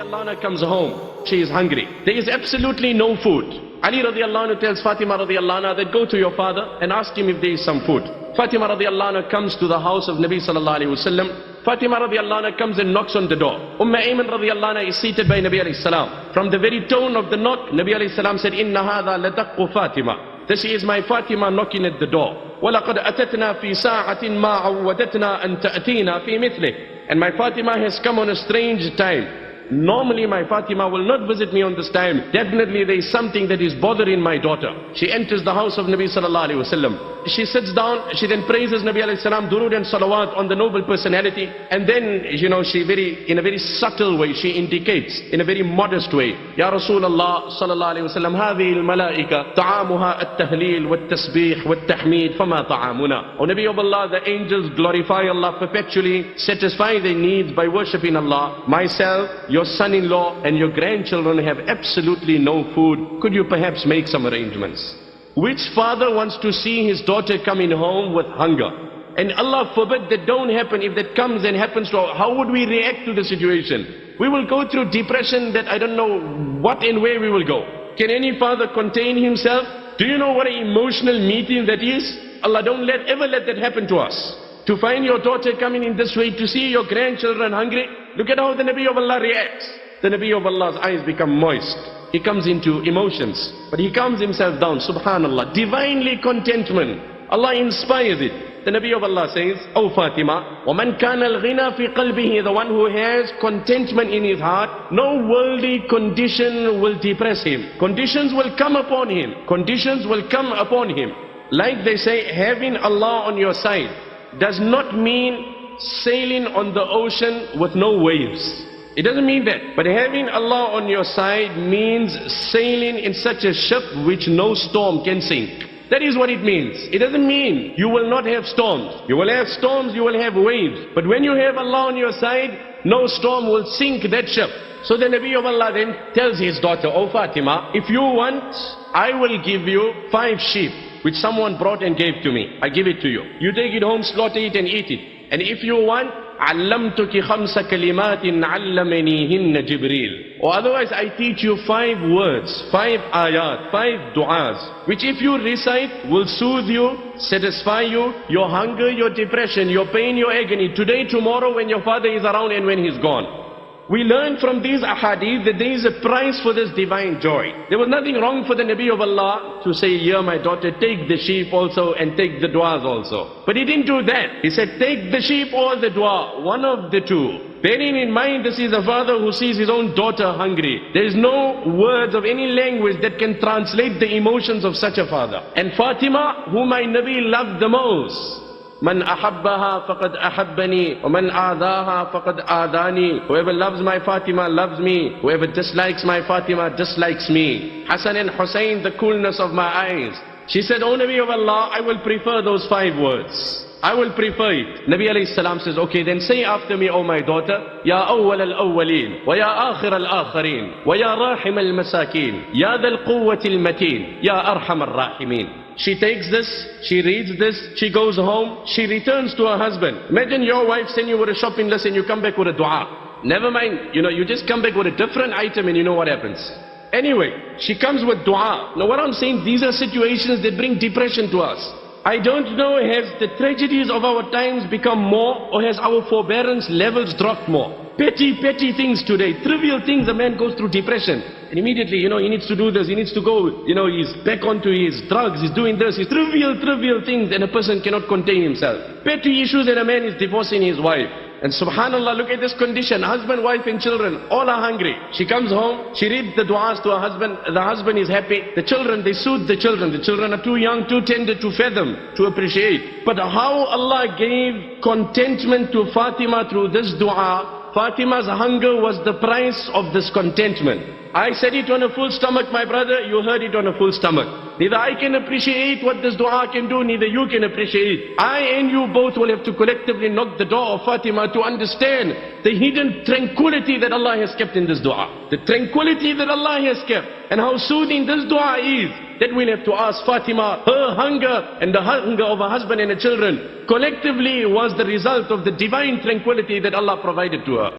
radiallahu anha comes home. She is hungry. There is absolutely no food. Ali radiallahu anha tells Fatima radiallahu anha that go to your father and ask him if there is some food. Fatima radiallahu anha comes to the house of Nabi sallallahu alayhi wasallam. Fatima radiallahu anha comes and knocks on the door. Ayman radiallahu anha is seated by Nabi alayhi salam. From the very tone of the knock, Nabi alayhi salam said, Inna hadha ladaqqu Fatima. This is my Fatima knocking at the door. وَلَقَدْ أَتَتْنَا فِي سَاعَةٍ مَا عَوَّدَتْنَا أَن تَأْتِينَا فِي مِثْلِهِ. And my Fatima has come on a strange time. Normally my Fatima will not visit me on this time. Definitely there is something that is bothering my daughter. She enters the house of Nabi sallallahu alayhi wasallam. She sits down, she then praises Nabi alayhi salam, durood and salawat on the noble personality. And then, she in a very subtle way, she indicates, in a very modest way, Ya Rasulullah sallallahu alayhi wasallam, هذه الملائكة طعامها التهليل والتسبيح والتحميد فما طعامنا. O Nabi of Allah, the angels glorify Allah perpetually, satisfy their needs by worshipping Allah. Myself, your son-in-law and your grandchildren have absolutely no food. Could you perhaps make some arrangements? Which father wants to see his daughter coming home with hunger? And Allah forbid that don't happen. If that comes and happens to her, how would we react to the situation? We will go through depression that I don't know what and where we will go. Can any father contain himself? Do you know what an emotional meeting that is? Allah don't ever let that happen to us. To find your daughter coming in this way, to see your grandchildren hungry. Look at how the Nabi of Allah reacts. The Nabi of Allah's eyes become moist. He comes into emotions. But he calms himself down. Subhanallah. Divinely contentment. Allah inspires it. The Nabi of Allah says, O Fatima, وَمَنْ كَانَ الْغِنَى فِي قَلْبِهِ. The one who has contentment in his heart, no worldly condition will depress him. Conditions will come upon him. Conditions will come upon him. Like they say, having Allah on your side does not mean sailing on the ocean with no waves. It doesn't mean that. But having Allah on your side means sailing in such a ship which no storm can sink. That is what it means. It doesn't mean you will not have storms. You will have storms, you will have waves. But when you have Allah on your side, no storm will sink that ship. So the Nabi of Allah then tells his daughter, O Fatima, if you want, I will give you 5 sheep which someone brought and gave to me. I give it to you. You take it home, slaughter it and eat it. And if you want, عَلَّمْتُكِ خَمْسَ كَلِمَاتٍ عَلَّمَنِيهِنَّ جِبْرِيلٌ. Or otherwise I teach you 5 words, 5 ayat, 5 du'as, which if you recite will soothe you, satisfy you, your hunger, your depression, your pain, your agony, today, tomorrow, when your father is around and when he's gone. We learn from these ahadith that there is a price for this divine joy. There was nothing wrong for the Nabi of Allah to say, here my daughter, take the sheep also and take the du'as also. But he didn't do that. He said, take the sheep or the du'a, one of the two. Bearing in mind, this is a father who sees his own daughter hungry. There is no words of any language that can translate the emotions of such a father. And Fatima, whom my Nabi loved the most, Man ahabbaha faqad ahabbani, wa man aadaha faqad aadani. Whoever loves my Fatima loves me. Whoever dislikes my Fatima dislikes me. Hassan and Hussein, the coolness of my eyes. She said, O Nabi of Allah, I will prefer those 5 words. I will prefer it. Nabi alayhi salam says, okay, then say after me, O my daughter, Ya awwal al-awwaleen, wa ya akhir al-akhirin, wa ya rahim al-masakin, ya dhal quwwati al-mateen, ya arham al-rahimin. She takes this, she reads this, she goes home, she returns to her husband. Imagine your wife send you with a shopping list and you come back with a dua. Never mind, you just come back with a different item and you know what happens. Anyway, she comes with dua. Now what I'm saying, these are situations that bring depression to us. I don't know, has the tragedies of our times become more, or has our forbearance levels dropped more? Petty things today, trivial things, a man goes through depression. And immediately, he needs to do this, he needs to go, he's back onto his drugs, he's doing this, he's trivial things, and a person cannot contain himself. Petty issues, and a man is divorcing his wife. And subhanallah, look at this condition, husband, wife and children, all are hungry. She comes home, she reads the du'as to her husband, the husband is happy. The children, they soothe the children are too young, too tender to fathom, to appreciate. But how Allah gave contentment to Fatima through this du'a, Fatima's hunger was the price of this contentment. I said it on a full stomach, my brother, you heard it on a full stomach. Neither I can appreciate what this dua can do, neither you can appreciate. I and you both will have to collectively knock the door of Fatima to understand the hidden tranquility that Allah has kept in this dua. The tranquility that Allah has kept, and how soothing this dua is, that we'll have to ask Fatima. Her hunger and the hunger of her husband and her children collectively was the result of the divine tranquility that Allah provided to her.